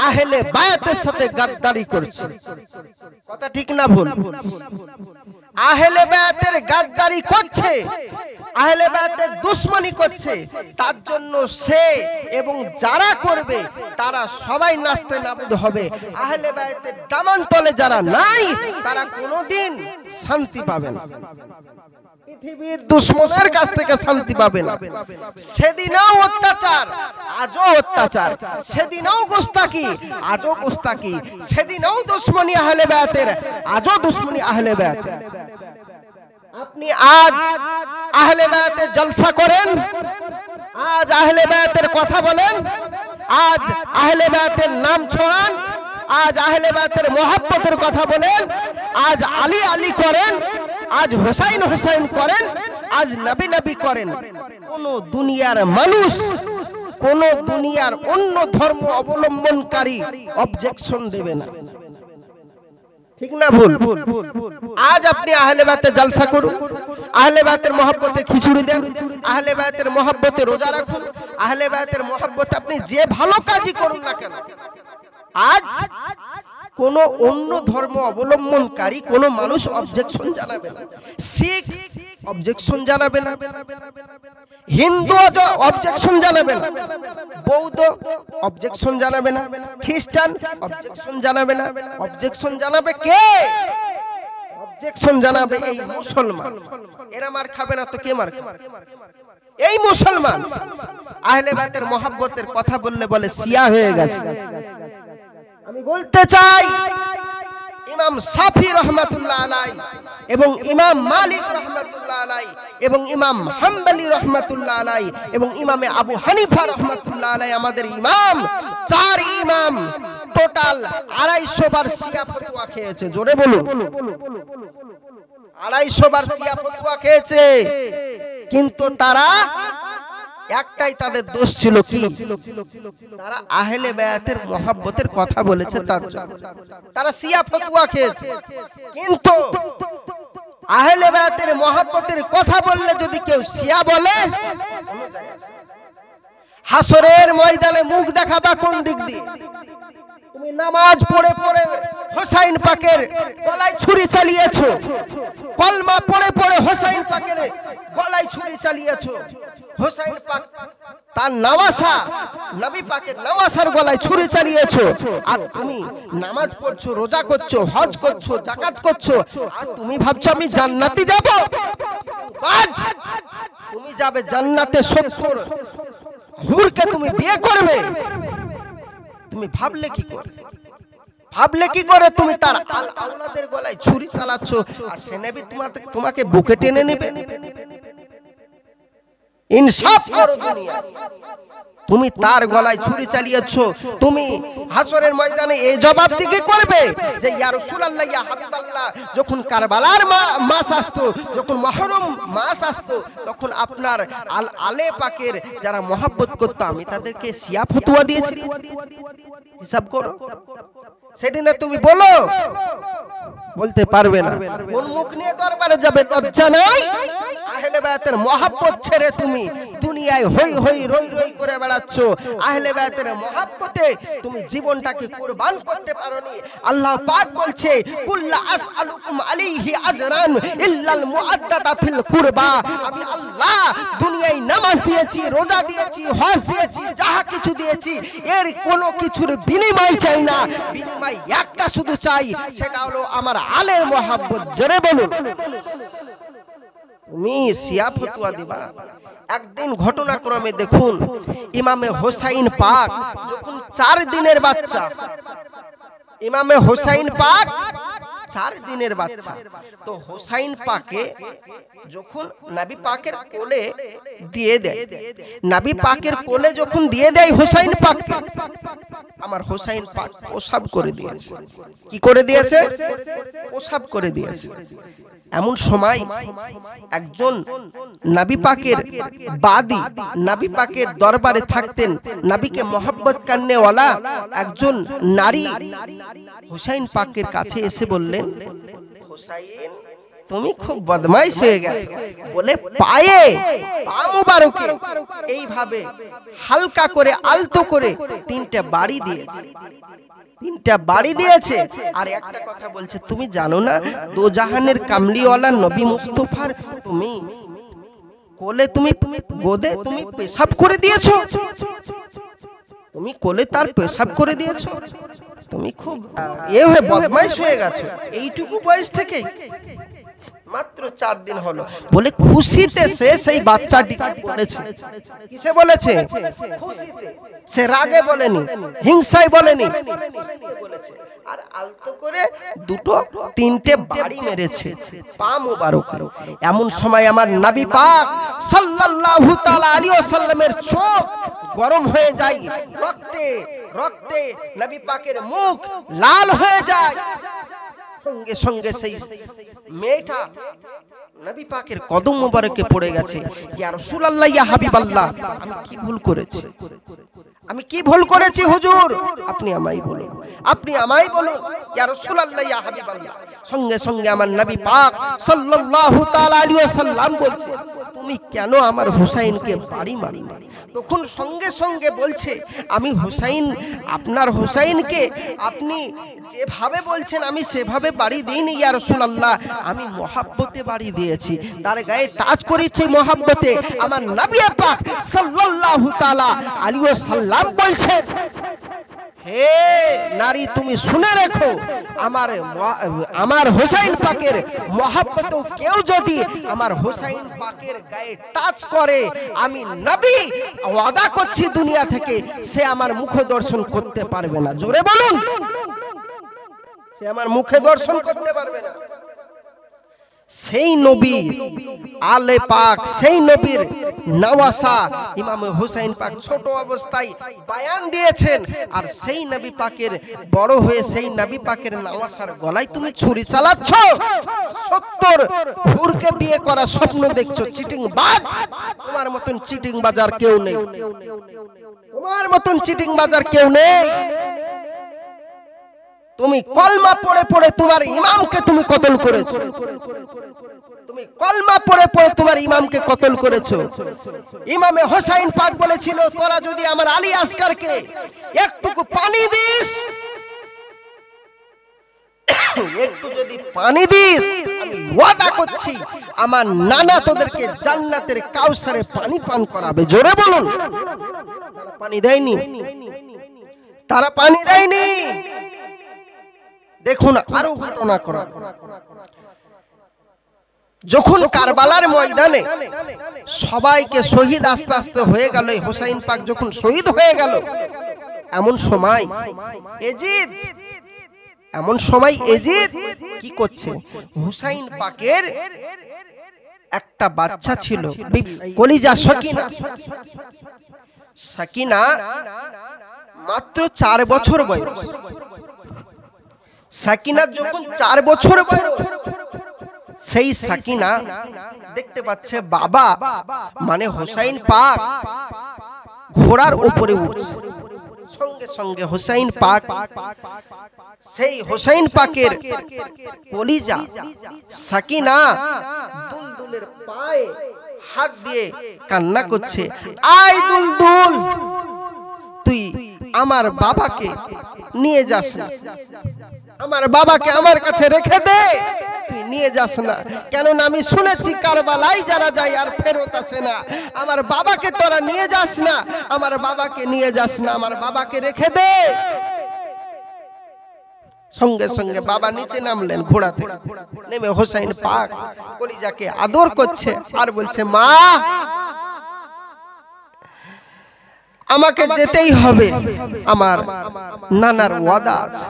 আহলে বায়াতের সাথে গাদ্দারি করছে। কথা ঠিক না ভুল? আহলে বায়াতের গাদ্দারি করছে, আহলে বায়াতের দুশমনি করছে, তার জন্য সে এবং যারা করবে তারা সবাই নাস্তে নাবুদ হবে। আহলে বায়াতের দামান তলে যারা নাই তারা কোনোদিন শান্তি পাবে না, পৃথিবীর দুশমনের কাছ থেকে শান্তি পাবে না। সেদিনও অত্যাচার, আজও অত্যাচার, সেদিনও গোস্তাকি, আজও গোস্তাকি, সেদিনও দুশমনি আহলে বায়াতের, আজও দুশমনি আহলে বায়াতের। আপনি আজ আহলে বায়াতের জলসা করেন, আজ আহলে বায়াতের কথা বলেন, আজ আহলে বায়াতের নাম ছড়ান, আজ আহলে বায়াতের মোহাব্বতের কথা বলেন, আজ আলী আলী করেন, আজ হোসাইন হোসাইন করেন, আজ নবী নবী করেন। কোন দুনিয়ার মানুষ, কোন দুনিয়ার অন্য ধর্ম অবলম্বনকারী অবজেকশন দেবে না। ঠিক না ভুল? আজ আপনি আহলে বায়াতের জলসা করুন, আহলে বায়াতের মহব্বতে খিচুড়ি দেন, আহলে বায়াতের মহব্বতে রোজা রাখুন, আহলে বায়াতের মহব্বতে আপনি যে ভালো কাজই করুন না কেন, আজ কোন অন্য ধর্ম অবলম্বনকারী কোন মানুষ অবজেকশন জানাবে না। শিখ অবজেকশন জানাবে না, হিন্দু অবজেকশন জানাবে না, বৌদ্ধ অবজেকশন জানাবে না, খ্রিস্টান অবজেকশন জানাবে না। অবজেকশন জানাবে কে? অবজেকশন জানাবে এই মুসলমান। এরা মার খাবে না তো কে মার খাবে? এই মুসলমান। আহলে বায়াতের মহব্বতের কথা বললে বলে শিয়া হয়ে গেছে। আমি বলতে চাই ইমাম শাফি রহমাতুল্লাহ আলাইহি এবং ইমাম মালিক রহমাতুল্লাহ আলাইহি এবং ইমাম হাম্বলি রহমাতুল্লাহ আলাইহি এবং ইমামে আবু হানিফা রহমাতুল্লাহ আলাইহি আমাদের ইমাম, চার ইমাম টোটাল 250 বার শিয়া ফতোয়া খেয়েছে। জোরে বলুন, 250 বার শিয়া ফতোয়া খেয়েছে। কিন্তু তারা একটাই তাদের দোষ ছিল, কি? তারা আহলে বায়াতের মহব্বতের কথা বলেছে, তার জন্য তারা শিয়া ফতোয়া খেয়েছে। কিন্তু আহলে বায়াতের মহব্বতের কথা বললে যদি কেউ শিয়া বলে, হাসরের ময়দানে মুখ দেখাবা কোন দিক দিয়ে? তুমি নামাজ পড়ে পড়ে হোসাইন পাকের গলায় ছুরি চালিয়েছো, কলমা পড়ে পড়ে হোসাইন পাকের গলায় ছুরি চালিয়েছো, হোসাইন পাক তার নওয়াসা, নবী পাকের নওয়াসার গলায় ছুরি চালিয়েছো, আর তুমি নামাজ পড়ছো, রোজা করছো, হজ করছো, যাকাত করছো, আর তুমি ভাবছো আমি জান্নাতে যাব? আজ তুমি যাবে জান্নাতে, 70 হুরকে তুমি বিয়ে করবে। তুমি ভাবলে কি করে? ভাবলে কি করে তুমি তার আওলাদের গলায় ছুরি চালাচ্ছ, আর সে নবী তোমাকে বুকে টেনে নেবে? ইনসাফ করো দুনিয়া। তুমি তার গলায় ছুরি চালিয়েছো, তুমি হাসরের ময়দানে এই জবাব দিকে করবে যে ইয়া রাসূলুল্লাহ, ইয়া হাবিবাল্লাহ, যখন কারবালার মাস আসতো, যখন মুহররম মাস আসতো, তখন আপনার আলে পাকের যারা মহব্বত করতো আমি তাদেরকে শিয়া ফতোয়া দিয়েছি। হিসাব করো। সেদিনে তুমি বলো, বলতে পারবে না। কোন মুখ নিয়ে দরবারে যাবে? লজ্জা নাই? আহলে বায়াতের মহব্বত ছেড়ে তুমি দুনিয়ায় হই হই রই রই করে বেড়াচ্ছ। আহলে বায়াতের মহব্বতে তুমি জীবনটাকে কুরবান করতে পারোনি। আল্লাহ পাক বলছে, কুল্লা আসআলুকুম আলাইহি আজরান ইল্লাল মুআদ্দাদা ফিল কুরবা। আমি আল্লাহ দুনিয়ায় নামাজ দিয়েছি, রোজা দিয়েছি, হজ দিয়েছি, যাহা কিছু দিয়েছি, এর কোনো কিছুর বিনিময় চাই না। বিনিময় একটা শুধু চাই, সেটা হলো আমার আলের মহব্বত। জোরে বলুন। তুমি শিয়া ফতোয়া দিবা। একদিন ঘটনাক্রমে দেখুন, ইমামে হোসাইন পাক যখন 4 দিনের বাচ্চা, ইমামে হোসাইন পাক 4 দিনের বাচ্চা, তো হোসাইন পাকে যখন নবী পাকের কোলে দিয়ে দেয়, নবী পাকের কোলে যখন দিয়ে দেয় হোসাইন পাককে, আমার হোসাইন পাক প্রসাব করে দিয়েছে। কি করে দিয়েছে? প্রসাব করে দিয়েছে। এমন সময় একজন নবী পাকের বাদী, নবী পাকের দরবারে থাকতেন, নবীকে মহব্বত করনে ওয়ালা একজন নারী হোসাইন পাকের কাছে এসে বললেন, হোসাইন তুমি খুব বদমাইশ হয়ে গেছো বলে পায়ে পা মুবারকে এইভাবে হালকা করে আলতো করে তিনটা বাড়ি দিয়েছে, তিনটা বাড়ি দিয়েছে। আর একটা কথা বলছে, তুমি জানো না দোজাহানের কামলিওয়ালা নবী মুস্তাফার তুমি কোলে তুমি গোদে তুমি পেশাব করে দিয়েছো, তুমি কোলে তার পেশাব করে দিয়েছো। তুমি খুব হয়ে বদমাইশ হয়ে গেছো এইটুকু বয়স থেকে। মাত্র 4 দিন হলো বলে খুশিতে সে সেই বাচ্চাটিকে বলেছে। কিসে বলেছে? খুশিতে। সে রাগে বলেনি, হিংসায় বলেনি, বলেছে। আর আলতো করে দুটো তিনটে বাড়ি মেরেছে পা মুবারক। এমন সময় আমার নবী পাক সাল্লাল্লাহু তাআলা আলাইহি ওয়াসাল্লামের চোখ গরম হয়ে যায়, রক্তে রক্তে নবী পাকের মুখ লাল হয়ে যায়। সঙ্গে সঙ্গে সেই মেয়েটা নবী পাকের কদম মোবারকে পড়ে গেছে। ইয়া রাসূলুল্লাহ, ইয়া হাবিবাল্লাহ, আমি কি ভুল করেছি? আমি কি ভুল করেছি হুজুর? আপনি আমায় বলুন, আপনি আমায় বলুন। ইয়া রাসূলুল্লাহ, ইয়া হাবিবাল্লাহ। সঙ্গে সঙ্গে আমার নবী পাক সাল্লাল্লাহু তাআলা আলাইহি ওয়াসাল্লাম বলছে, তুমি কেন আমার হুসাইনকে বাড়ি মারলে? তখন সঙ্গে সঙ্গে বলছে, আমি হুসাইন, আপনার হুসাইনকে আপনি যেভাবে বলছেন আমি সেভাবে বাড়ি দিইনি ইয়া রাসূলুল্লাহ, আমি মহব্বতে বাড়ি দিয়েছি, তার গায়ে টাচ করেছি মহব্বতে। আমার নবী পাক সাল্লাল্লাহু তাআলা আলাইহি ওয়াসাল্লাম বলছেন, হে নারী তুমি শুনে রেখো, আমার হুসাইন পাকের মহব্বতেও কেউ যদি আমার হুসাইন পাকের গায়ে টাচ করে, আমি নবী ওয়াদা করছি দুনিয়া থেকে সে আমার মুখ দর্শন করতে পারবে না। জোরে বলুন, সে আমার মুখে দর্শন করতে পারবে না। সেই নবী আলে পাক, সেই নবীর নওয়াসা ইমাম হুসাইন পাক ছোট অবস্থায় বয়ান দিয়েছেন। আর সেই নবী পাকের বড় হয়ে সেই নবী পাকের নওয়াসার গলায় তুমি ছুরি চালাচ্ছ। 70 হুরকে বিয়ে করা স্বপ্ন দেখছো, চিটিং বাজ। তোমার মতন চিটিং বাজার কেউ নেই, তোমার মতন চিটিং বাজার কেউ নেই। তুমি কলমা পড়ে পড়ে তোমার ইমামকে তুমি কতল করেছো, তুমি কলমা পড়ে পড়ে তোমার ইমামকে কতল করেছো। ইমামে হোসাইন পাক বলেছিল, তোরা যদি আমার আলী আসকারকে একটুকু পানি দিস, একটু যদি পানি দিস, আমি ওয়াদা করছি আমার নানা তোদেরকে জান্নাতের কাউসারে পানি পান করাবে। জোরে বলুন। পানি দেয়নি, তারা পানি দেয়নি। দেখুন আরো ঘটনা করা, যখন কারবালার ময়দানে সবাইকে শহীদ আস্তে আস্তে হয়ে গেল, হোসাইন পাক যখন শহীদ হয়ে গেল, এমন সময় এজিদ কি করছে? হুসাইন পাকের একটা বাচ্চা ছিল কলিজা সাকিনা, মাত্র 4 বছর বয়স। সাকিনা যখন 4 বছর বয়স, সেই সাকিনা দেখতে পাচ্ছে বাবা মানে হোসাইন পাক ঘোড়ার উপরে উঠছে। সঙ্গে সঙ্গে হোসাইন পাক সেই হোসাইন পাকের কলিজা সাকিনা দুলদুলের পায়ে হাত দিয়ে কান্না করছে, আয় দুলদুল, তুই আমার বাবাকে নিয়ে যাস না, আমার বাবাকে আমার কাছে রেখে দে, তুই নিয়ে যাস না। কেননা আমি শুনেছি কারবালায় যারা যায় আর ফেরত আসে না। আমার বাবাকে তোরা নিয়ে যাস না, আমার বাবাকে নিয়ে যাস না, আমার বাবাকে রেখে দে। সঙ্গে সঙ্গে বাবা নিচে নামলেন ঘোড়া থেকে, নেমে হোসাইন পাক কলিজাকে আদর করছে আর বলছে, মা আমাকে যেতেই হবে, আমার নানার ওয়াদা আছে।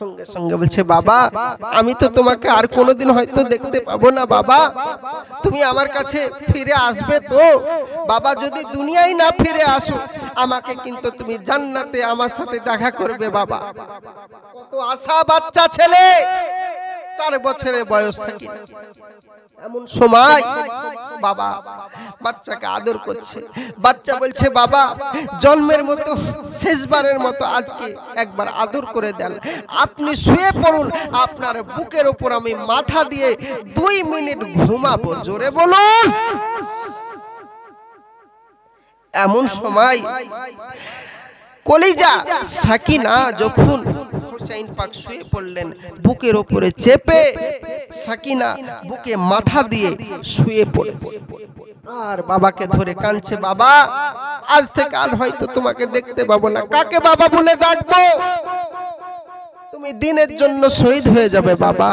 সঙ্গে সঙ্গে বলছে, বাবা আমি তো তোমাকে আর কোনোদিন হয়তো দেখতে পাবো না, বাবা তুমি আমার কাছে ফিরে আসবে তো? বাবা যদি দুনিয়ায় না ফিরে আসো, আমাকে কিন্তু তুমি জান্নাতে আমার সাথে দেখা করবে। বাবা কত আশা বাচ্চা ছেলে, 4 বছরের বয়স থাকে। এমন সময় বাবা বাচ্চাকে আদর করছে। বাচ্চা বলছে, বাবা জন্মের মতো শেষবারের মতো আজকে একবার আদর করে দেন, আপনি শুয়ে পড়ুন, আপনার বুকের উপর আমি মাথা দিয়ে 2 মিনিট ঘুমাবো। জোরে বলুন। এমন সময় কলিজা সাকিনা যখন হুসাইন পাক শুয়ে পড়লেন, বুকের উপরে চেপে সাকিনা বুকে মাথা দিয়ে শুয়ে পড়ে আর বাবাকে ধরে কাঁদছে, বাবা আজ থেকে আর হয়তো তোমাকে দেখতে পাবো না। কাকে বাবা বলে ডাকবো? তুমি দিনের জন্য শহীদ হয়ে যাবে বাবা।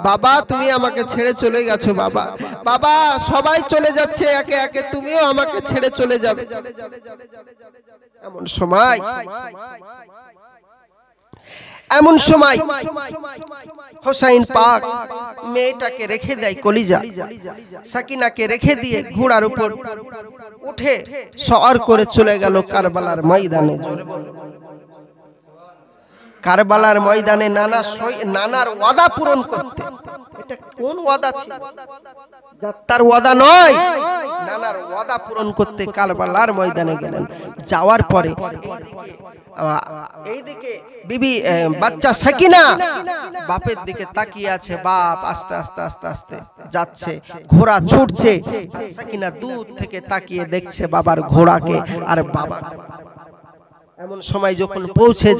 বাবা তুমি আমাকে ছেড়ে চলে গেছো বাবা। বাবা সবাই চলে যাচ্ছে একে একে, তুমিও আমাকে ছেড়ে চলে যাবে। এমন সময় হুসাইন পাক মেয়েটাকে রেখে দেয়, কলিজা সাকিনাকে রেখে দিয়ে ঘোড়ার উপর উঠে সওয়ার করে চলে গেল কারবালার ময়দানে। কারবালার ময়দানে নানার ওয়াদা পূরণ করতে। এটা কোন ওয়াদা ছিল? যাত্রার ওয়াদা নয়, নানার ওয়াদা পূরণ করতে কারবালার ময়দানে গেলেন। যাওয়ার পরে এইদিকে বিবি বাচ্চা সাকিনা বাপের দিকে তাকিয়ে আছে। বাপ আস্তে আস্তে আস্তে আস্তে যাচ্ছে, ঘোড়া ছুটছে। সাকিনা দূর থেকে তাকিয়ে দেখছে বাবার ঘোড়াকে আর বাবা। এমন সময় যখন পৌঁছে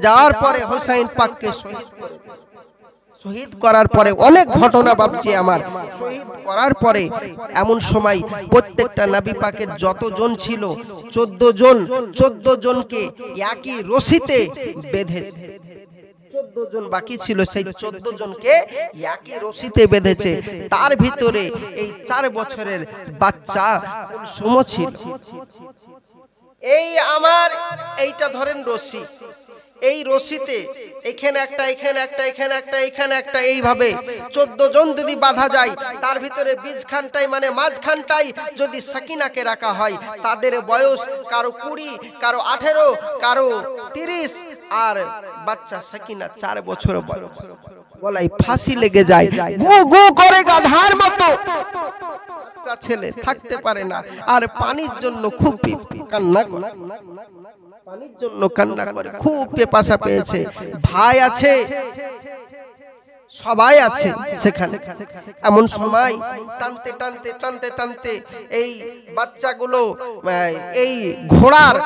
যাওয়ার পরে হুসাইন পাককে শহীদ করার পরে অনেক ঘটনা ভাবছি আমার। শহীদ করার পরে এমন সময় প্রত্যেকটা নবী পাকের যতজন ছিল 14 জনকে একই রশিতে বেঁধেছে। 14 জন বাকি ছিল, সেই 14 জনকে একই রশিতে বেঁধেছে। তার ভিতরে এই 4 বছরের বাচ্চা কুলসুম ছিল। এই আমার এইটা ধরেন রশি, এই রশিতে এখানে একটা, এখানে একটা, এখানে একটা, এখানে একটা, এইভাবে 14 জন যদি বাঁধা যায়, তার ভিতরে বীজখানটাই মানে মাঝখানটাই যদি সাকিনাকে রাখা হয়, তাদের বয়স কারো 20, কারো 18, কারো 30, আর বাচ্চা সাকিনা 4 বছর বয়স। গলায় ফাঁসি লেগে যায়, গু গু করে গাধার মতো। বাচ্চা ছেলে থাকতে পারে না, আর পানির জন্য খুব কান্না করে, পানির জন্য কান্না করে, খুব পেপাসা পেয়েছে। ভাই আছে, সবাই আছে সেখানে। এমন সময় টানতে টানতে টানতে টানতে এই বাচ্চাগুলো এই ঘোড়ার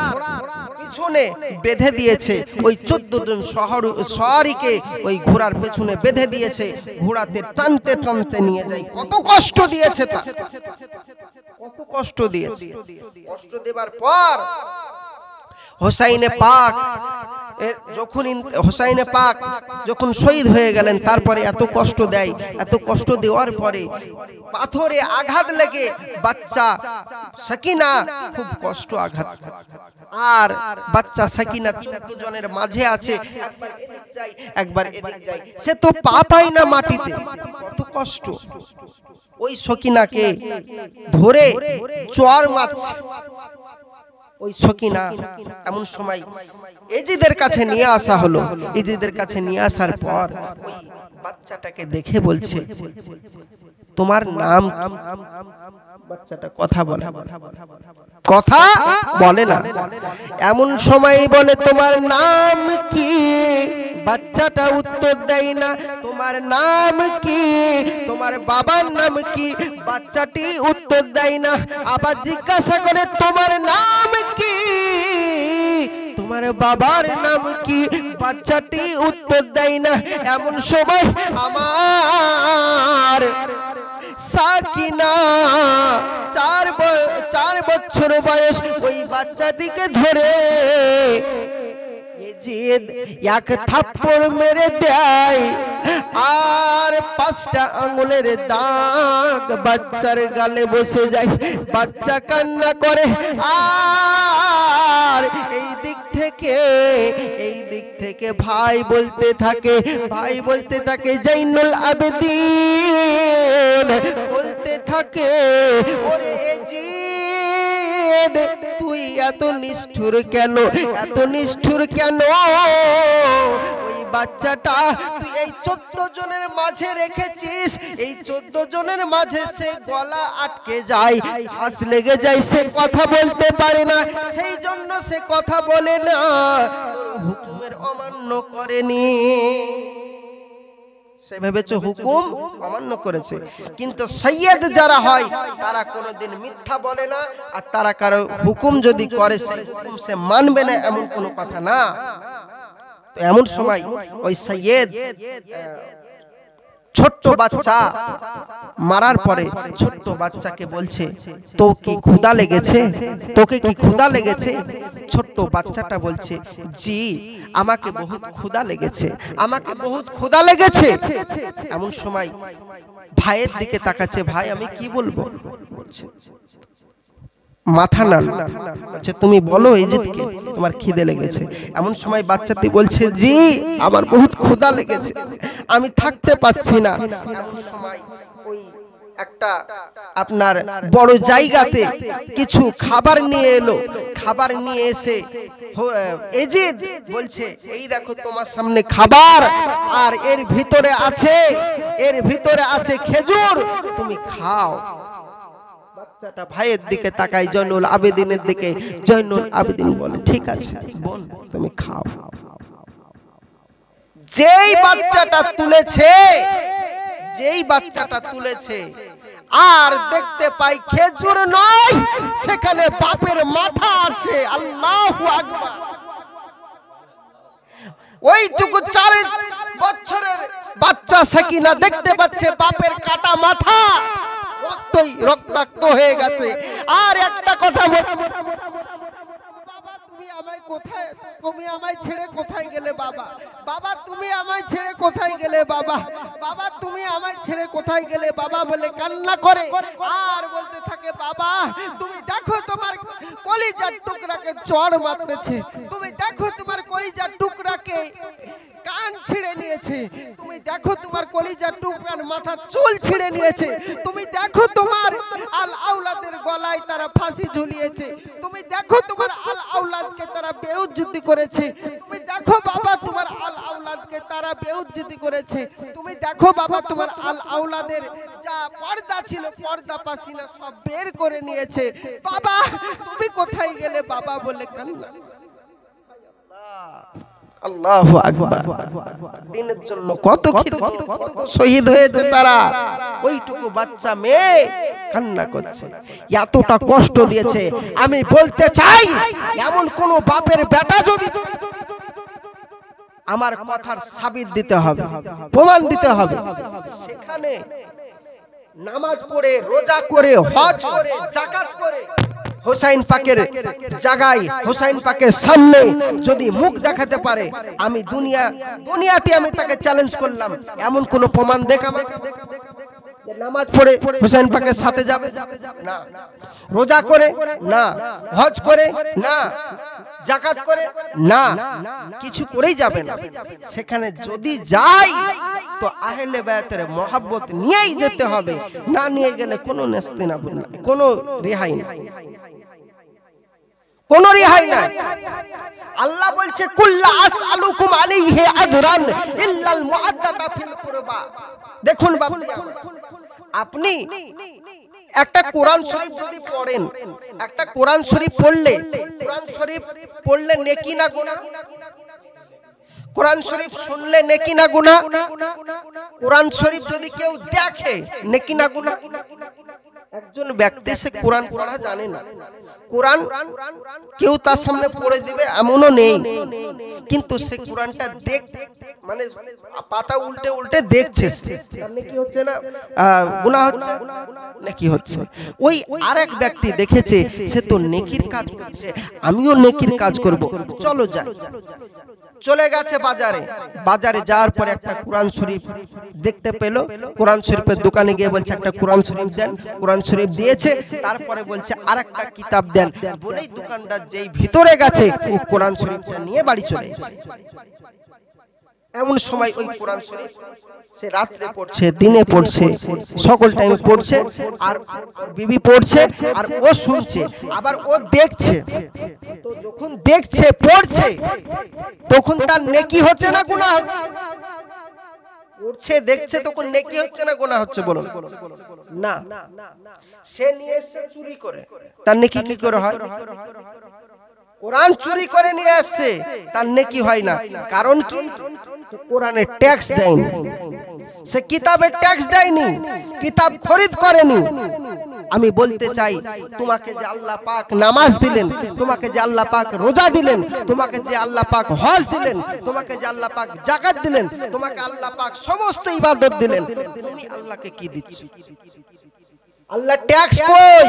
পিছনে বেঁধে দিয়েছে। ওই 14 জন সওয়ারিকে ওই ঘোড়ার পেছনে বেঁধে দিয়েছে। ঘোড়াতে টানতে টানতে নিয়ে যায়। কত কষ্ট দিয়েছে তা, কত কষ্ট দিয়েছে। কষ্ট দেবার পর হুসাইনে পাক যখন শহীদ হয়ে গেলেন, তারপরে এত কষ্ট দেয়। এত কষ্ট দেওয়ার পরে পাথরে আঘাত লেগে বাচ্চা সাকিনা খুব কষ্ট আঘাত, আর বাচ্চা সাকিনা 14 জনের মাঝে আছে, একবার এদিক যায় একবার এদিক যায়, সে তো পা পায় না মাটিতে। কত কষ্ট। ওই সাকিনাকে ধরে চর মারছে ওই সাকিনা। এমন সময় এজিদের কাছে নিয়ে আসা হলো। এজিদের কাছে নিয়ে আসার পর ওই বাচ্চাটাকে দেখে বলছে, তোমার নাম? বাচ্চাটা কথা বলে না। এমন সময় বলে, তোমার নাম কি? বাচ্চাটা উত্তর দেয় না। তোমার নাম কি? তোমার বাবার নাম কি? বাচ্চাটি উত্তর দেয় না। আবার জিজ্ঞাসা করে, তোমার নাম কি? তোমার বাবার নাম কি? বাচ্চাটি উত্তর দেয় না। এমন সময় আমার সাকিনা 4 বছর বয়স ওই বাচ্চাটিকে ধরে এজিদ এক থাপ্পড় মেরে দেয়, আর 5টা আঙ্গুলের দাগ বাচ্চার গালে বসে যায়। বাচ্চা কান্না করে, আর এই দিক থেকে ভাই বলতে থাকে জাইনুল আবেদিন বলতে থাকে, ওরে এজিদ তুই এত নিষ্ঠুর কেন? ওই বাচ্চাটা তুই এই 14 জনের মাঝে রেখেছিস, এই 14 জনের মাঝে সে গলা আটকে যায়, হাঁস লেগে যায়, সে কথা বলতে পারে না, সেই জন্য সে কথা বলে না, তোর হুকুমের অমান্য করেনি। সে ভেবেছে হুকুম অমান্য করেছে, কিন্তু সৈয়দ যারা হয় তারা কোনোদিন মিথ্যা বলে না, আর তারা কারো হুকুম যদি করে সেই হুকুম সে মানবে না এমন কোনো কথা না। তো এমন সময় ওই সৈয়দ ছোট্ট বাচ্চা মারার পরে ছোট্ট বাচ্চাকে বলছে, তো কি ক্ষুধা লেগেছে, তোকে কি ক্ষুধা লেগেছে? ছোট্ট বাচ্চাটা বলছে, জি আমাকে বহুত ক্ষুধা লেগেছে, আমাকে বহুত ক্ষুধা লেগেছে। এমন সময় ভাইয়ের দিকে তাকাচ্ছে, ভাই আমি কি বলবো? বলছে মাথা নাড়, বলছে তুমি বলো ইজিদকে তোমার খিদে লেগেছে। এমন সময় বাচ্চাটি বলছে, জি আমার বহুত ক্ষুধা লেগেছে, আমি থাকতে পাচ্ছি না। এমন সময় ওই একটা আপনার বড় জায়গাতে কিছু খাবার নিয়ে এলো, খাবার নিয়ে এসে ইজিদ বলছে, এই দেখো তোমার সামনে খাবার, আর এর ভিতরে আছে খেজুর, তুমি খাও। বাচ্চাটা ভাইয়ের দিকে তাকায়, জয়নুল আবেদিনের দিকে। জয়নুল আবেদিন বলে, ঠিক আছে বোন তুমি খাও। যেই বাচ্চাটা তুলেছে আর দেখতে পাই খেজুর নয়, সেখানে বাপের মাথা আছে। আল্লাহু আকবার। ওইটুকু 4 বছরের বাচ্চা সাকিনা দেখতে পাচ্ছে বাপের কাটা মাথা, রক্তাক্ত হয়ে গেছে। আর একটা কথা বল, বাবা তুমি আমায় কোথায়, তুমি আমায় ছেড়ে কোথায় গেলে বাবা, বাবা তুমি আমায় ছেড়ে কোথায় গেলে বাবা, বাবা তুমি আমায় ছেড়ে কোথায় গেলে বাবা বলে কান্না করে। আর বলতে থাকে, বাবা তুমি দেখো তোমার কলিজার টুকরাকে চড় মারতেছে, তুমি দেখো তোমার কলিজার টুকরাকে কান ছিঁড়ে নিয়েছে, তুমি দেখো তোমার কলিজার টুকরার মাথা চুল ছিঁড়ে নিয়েছে, তুমি দেখো তোমার আল আওলাদের গলায় তারা ফাঁসি ঝুলিয়েছে, তুমি দেখো তোমার আল আওলাদকে তারা বেইজ্জতি করেছে, তুমি দেখো বাবা তোমার আল আওলাদকে তারা বেইজ্জতি করেছে, তুমি দেখো বাবা তোমার আল আওলাদের যা পর্দা ছিল, পর্দা পাসিনা সব বের করে নিয়েছে, বাবা তুমি কোথায় গেলে বাবা বলে কান্না। আল্লাহু আকবার। দিনের জন্য কত শহীদ হয়েছে তারা, ওইটুকু বাচ্চা মেয়ে কান্না করছে, এতটা কষ্ট দিয়েছে। আমি বলতে চাই, এমন কোন বাপের বেটা যদি, আমার কথার সাবিত দিতে হবে, প্রমাণ দিতে হবে, সেখানে নামাজ পড়ে, রোজা করে, হজ করে, যাকাত করে, হোসাইন পাকের জায়গায়, হোসাইন পাকের সামনে যদি মুখ দেখাতে পারে, আমি দুনিয়াতে আমি তাকে চ্যালেঞ্জ করলাম, এমন কোন প্রমাণ দেখ আমাকে। নামাজ পড়ে হোসেন পাকের সাথে যাবে না, রোজা করে না, হজ করে না, যাকাত করে না, কিছু করেই যাবে না। সেখানে যদি যাই তো আহলে বায়াতের মহব্বত নিয়েই যেতে হবে, না নিয়ে গেলে কোনো নেস্তিনাবুদ নাই, কোনো রেহাই নাই, কোন রেহাই নাই। আল্লাহ বলছে, কুল্লা আসআলুকুম আলাইহি আজরান ইল্লাল মুআদ্দাতা ফিল কুরবা। দেখুন বাবুজি, আপনি একটা কোরআন শরীফ যদি পড়েন, একটা কোরআন শরীফ পড়লে নেকি না গুনাহ? কোরআন শরীফ শুনলে নেকি না গুনাহ? কোরআন শরীফ যদি কেউ দেখে নেকি না গুনাহ? একজন ব্যক্তি সে কোরআন পড়া জানে না, কোরআন কেউ তার সামনে পড়ে দিবে এমনও নেই, কিন্তু সে কোরআনটা মানে পাতা উল্টে উল্টে দেখছে, নেকি হচ্ছে না গুনাহ হচ্ছে? নেকি হচ্ছে। ওই আরেক ব্যক্তি দেখেছে সে তো নেকির কাজ করছে, আমিও নেকির কাজ করব, চলো যাই। চলে গেছে বাজারে যাওয়ার পরে একটা কোরআন শরীফ দেখতে পেল, কোরআন শরীফের দোকানে গিয়ে বলছে একটা কোরআন শরীফ দেন, কোরআন শরীফ দিয়েছে, তারপরে বলছে আরেকটা কিতাব দেন, বলেই দোকানদার যেই ভিতরে গেছে ও কোরআন শরীফটা নিয়ে বাড়ি চলে গেছে। এমন সময় ওই কোরআন শরীফ সে রাত্রে পড়ছে, দিনে পড়ছে, সকল টাইমে পড়ছে, আর বিবি পড়ছে, আর ও শুনছে, আবার ও দেখছে। তো যখন দেখছে পড়ছে তখন তার নেকি হচ্ছে না গুনাহ হচ্ছে? পড়ছে দেখছে তখন নেকি হচ্ছে না গুনাহ হচ্ছে? বলুন না। সে নিয়ে এসে চুরি করে, তার নেকি কি করে হয়? কোরআন চুরি করে নিয়ে আসছে, তার নেকি হয় না। কারণ কি? কোরআনে ট্যাক্স দেয়নি, সে কিতাবের ট্যাক্স দেয়নি, কিতাব খরিদ করেনি। আমি বলতে চাই, তোমাকে যে আল্লাহ পাক নামাজ দিলেন, তোমাকে যে আল্লাহ পাক রোজা দিলেন, তোমাকে যে আল্লাহ পাক হজ দিলেন, তোমাকে যে আল্লাহ পাক যাকাত দিলেন, তোমাকে আল্লাহ পাক সমস্ত ইবাদত দিলেন, তুমি আল্লাহকে কি দিচ্ছ? আল্লাহ ট্যাক্স কই?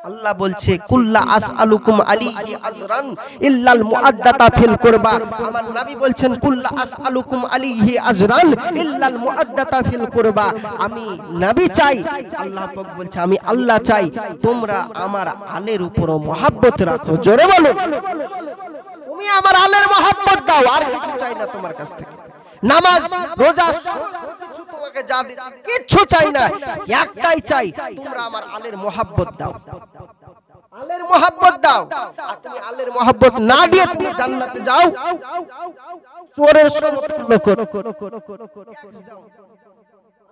আল্লাহ বলছে কুল্লা আসআলুকুম আলাইহি আজরান ইল্লাল মুআদ্দাতা ফিল কুরবা। আমার নবী বলছেন কুল্লা আসআলুকুম আলাইহি আজরান ইল্লাল মুআদ্দাতা ফিল কুরবা। আমি নবী চাই, আল্লাহ পাক বলছে আমি আল্লাহ চাই তোমরা আমার আলের উপর মহব্বত রাখো। জোরে বলো, তুমি আমার আলের মহব্বত দাও, আর কিছু চাই না তোমার কাছ থেকে। নামাজ রোজা কিছু তোমাকে যা দিই কিছু চাই না, একটাই চাই তোমরা আমার আলের মহব্বত দাও, আলের মহব্বত দাও। আর তুমি আলের মহব্বত না দিয়ে তুমি জান্নাতে যাও, চোরের সমতুল্য করো।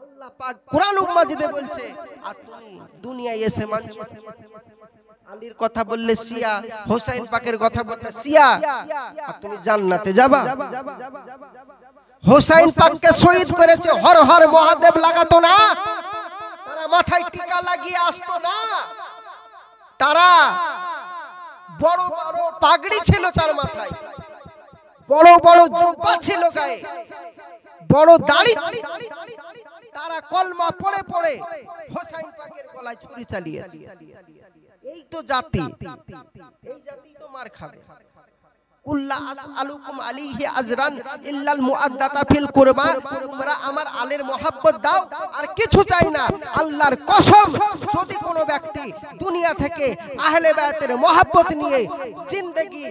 আল্লাহ পাক কোরআন মাজিদে বলছে, আর তুমি দুনিয়ায় এসে মানছো আলীর কথা বললে শিয়া, হোসেন পাকের কথা বললে শিয়া, আর তুমি জান্নাতে যাবা? হোসেন পাককে শহীদ করেছে, হর হর মহাদেব লাগাতো না, তারা মাথায় টিকা লাগিয়ে আসতো না, তারা বড় বড় পাগড়ি ছিল তার মাথায়, বড় বড় জুব্বা ছিল গায়ে, বড় দাড়ি ছিল, তারা কলমা পড়ে পড়ে হোসেন পাকের গলায় ছুরি চালিয়েছে। এই তো জাতি, এই জাতি তো মার খাবে। কুল্লা আসআলুকুম আলাইহি আজরান ইল্লাল মুআদ্দাতা ফিল কুরবা, তোমরা আমার আলের মহব্বত দাও, আর কিছু চাই না। আল্লাহর কসম, যদি কোনো ব্যক্তি দুনিয়া থেকে আহলে বায়তের মহব্বত নিয়ে জিন্দেগি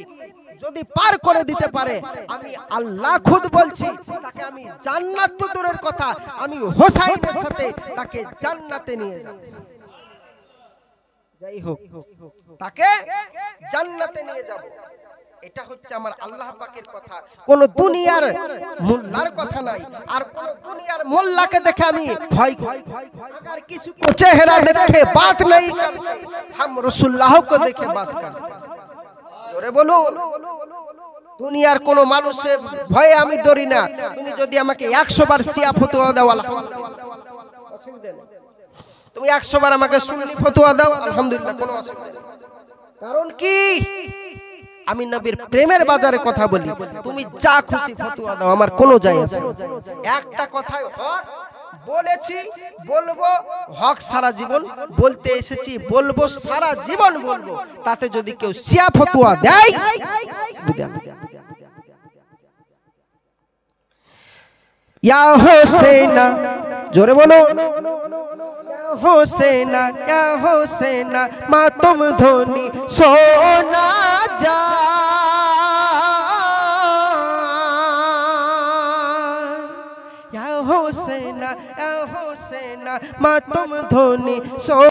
যদি পার করে দিতে পারে, আমি আল্লাহ খুদ বলছি তাকে আমি জান্নাত তো দূরের কথা, আমি হোসাইনের সাথে তাকে জান্নাতে নিয়ে যাব। যাই হোক, তাকে জান্নাতে নিয়ে যাব। এটা হচ্ছে আমার আল্লাহ পাকের কথা, কোন দুনিয়ার মোল্লার কথা নাই। আর কোন দুনিয়ার মোল্লাকে দেখে আমি ভয় করি, अगर किसी को चेहरा देखे बात नहीं करते, हम रसूलुल्लाह को देखे बात करते। জোরে বলো, দুনিয়ার কোন মানুষের ভয়ে আমি ডরি না। তুমি যদি আমাকে 100 বার শিয়া ফতোয়া দাও আলহামদুলিল্লাহ, অসুবিধা নেই। তুমি 100 বার আমাকে সুন্নি ফতোয়া দাও আলহামদুলিল্লাহ, কোনো অসুবিধা নেই। কারণ কি? আমি নবীর প্রেমের বাজারে কথা বলি, তুমি যা খুশি ফতোয়া দাও, আমার কোনো যায় আসে না। একটা কথাই হক বলেছি, বলবো, হক সারা জীবন বলতে এসেছি, বলবো সারা জীবন বলবো। তাতে যদি কেউ শিয়া ফতোয়া দেয়, ইয়া হোসেনা, জোরে বলো, হোসেনা ইয়া হোসেনা মা তুম ধোনি সোনা যা, ইয়া হোসেনা মা তুম ধোনি